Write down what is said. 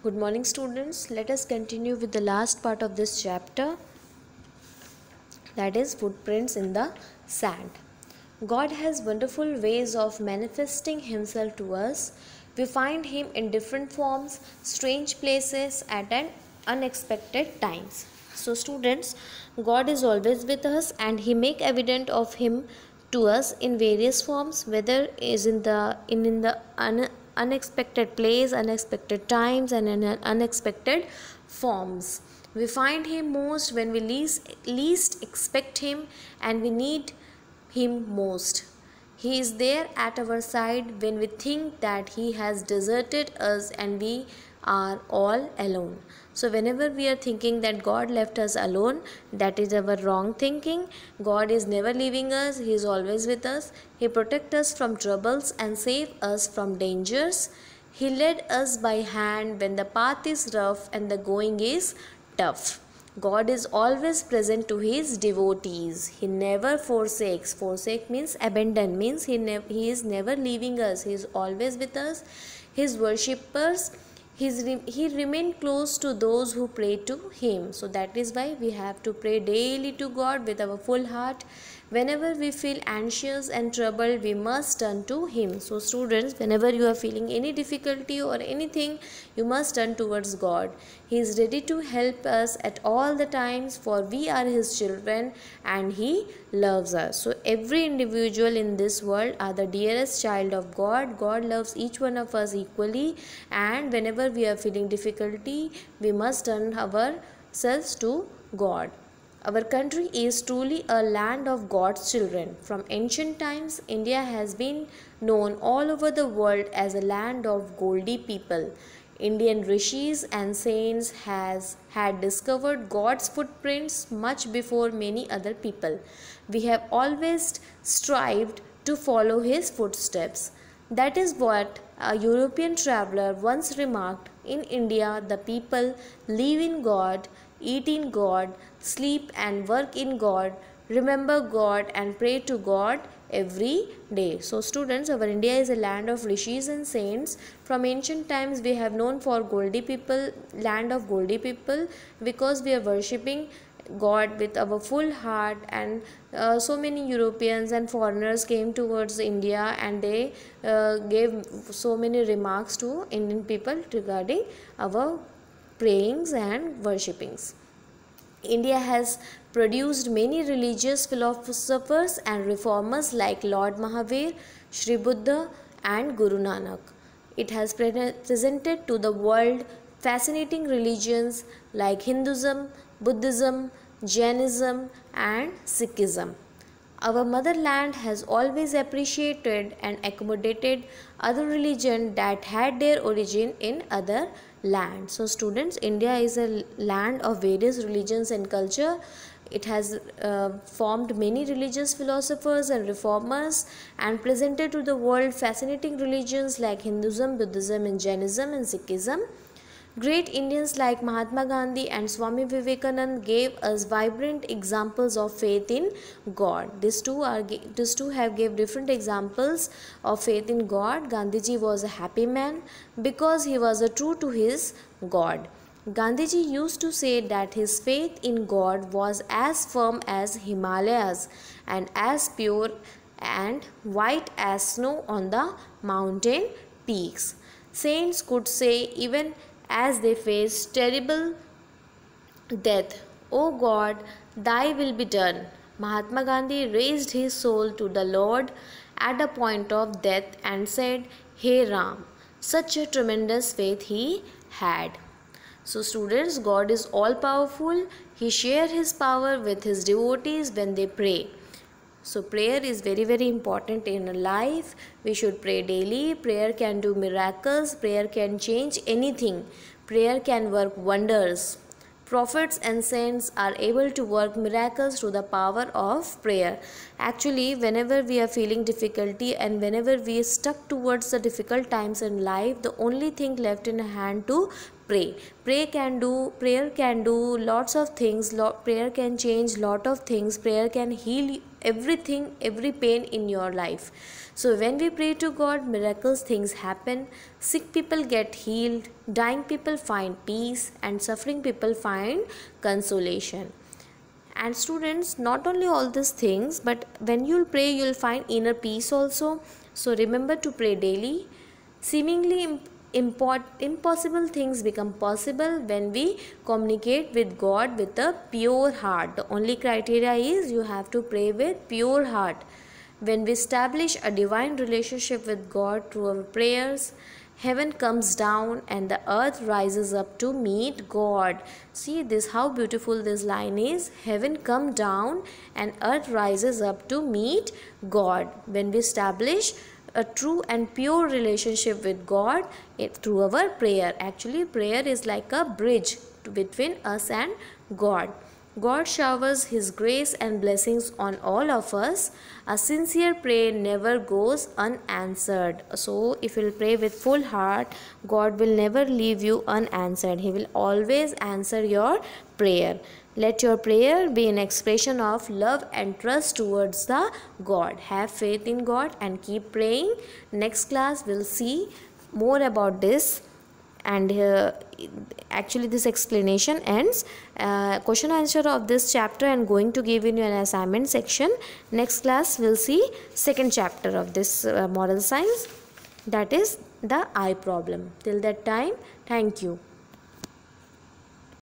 Good morning, students. Let us continue with the last part of this chapter, that is footprints in the sand. God has wonderful ways of manifesting himself to us. We find him in different forms, strange places at an unexpected times. So students, God is always with us and he make evident of him to us in various forms, whether is in the unexpected place, unexpected times, and in unexpected forms. We find him most when we least expect him and we need him most. He is there at our side when we think that he has deserted us and we are all alone. So whenever we are thinking that God left us alone, that is our wrong thinking. God is never leaving us. He is always with us. He protects us from troubles and save us from dangers. He led us by hand when the path is rough and the going is tough. God is always present to his devotees. He never forsakes. Forsake means abandon, means he is never leaving us. He is always with us. His worshippers, he remained close to those who pray to him. So that is why we have to pray daily to God with our full heart. Whenever we feel anxious and troubled, we must turn to him. So students, whenever you are feeling any difficulty or anything, you must turn towards God. He is ready to help us at all the times, for we are his children and he loves us. So every individual in this world are the dearest child of God. God loves each one of us equally, and whenever we are feeling difficulty, we must turn ourselves to God. Our country is truly a land of God's children. From ancient times, India has been known all over the world as a land of goldy people. Indian rishis and saints had discovered God's footprints much before many other people. We have always strived to follow his footsteps. That is what a European traveler once remarked. In India, the people live in God, eat in God, sleep and work in God, remember God and pray to God every day. So students, our India is a land of rishis and saints. From ancient times we have known for goldy people, land of goldy people, because we are worshipping God with our full heart, and so many Europeans and foreigners came towards India and they gave so many remarks to Indian people regarding our prayings and worshippings. India has produced many religious philosophers and reformers like Lord Mahavir, Sri Buddha and Guru Nanak. It has presented to the world fascinating religions like Hinduism, Buddhism, Jainism and Sikhism. Our motherland has always appreciated and accommodated other religions that had their origin in other lands. So students, India is a land of various religions and culture. It has formed many religious philosophers and reformers and presented to the world fascinating religions like Hinduism, Buddhism and Jainism and Sikhism. Great Indians like Mahatma Gandhi and Swami Vivekananda gave us vibrant examples of faith in God. These two have gave different examples of faith in God. Gandhiji was a happy man because he was true to his God. Gandhiji used to say that his faith in God was as firm as Himalayas and as pure and white as snow on the mountain peaks. Saints could say, even as they faced terrible death, "O God, thy will be done." Mahatma Gandhi raised his soul to the Lord at the point of death and said, "Hey Ram." Such a tremendous faith he had. So students, God is all powerful. He shares his power with his devotees when they pray. So prayer is very, very important in life. We should pray daily. Prayer can do miracles. Prayer can change anything. Prayer can work wonders. Prophets and saints are able to work miracles through the power of prayer. Actually, whenever we are feeling difficulty and whenever we are stuck towards the difficult times in life, the only thing left in hand to pray. Prayer can do lots of things. Prayer can change lot of things. Prayer can heal everything, every pain in your life. So when we pray to God, miracles things happen. Sick people get healed, dying people find peace, and suffering people find consolation. And students, not only all these things, but when you'll pray, you'll find inner peace also. So remember to pray daily. Seemingly impossible things become possible when we communicate with God with a pure heart. The only criteria is you have to pray with pure heart. When we establish a divine relationship with God through our prayers, heaven comes down and the earth rises up to meet God. See this, how beautiful this line is. Heaven come down and earth rises up to meet God. When we establish a true and pure relationship with God through our prayer. Actually, prayer is like a bridge between us and God. God showers His grace and blessings on all of us. A sincere prayer never goes unanswered. So, if you will pray with full heart, God will never leave you unanswered. He will always answer your prayer. Let your prayer be an expression of love and trust towards the God. Have faith in God and keep praying. Next class we'll see more about this. And actually this explanation ends. Question answer of this chapter I'm going to give in an assignment section. Next class we'll see second chapter of this moral science, that is the eye problem. Till that time, thank you.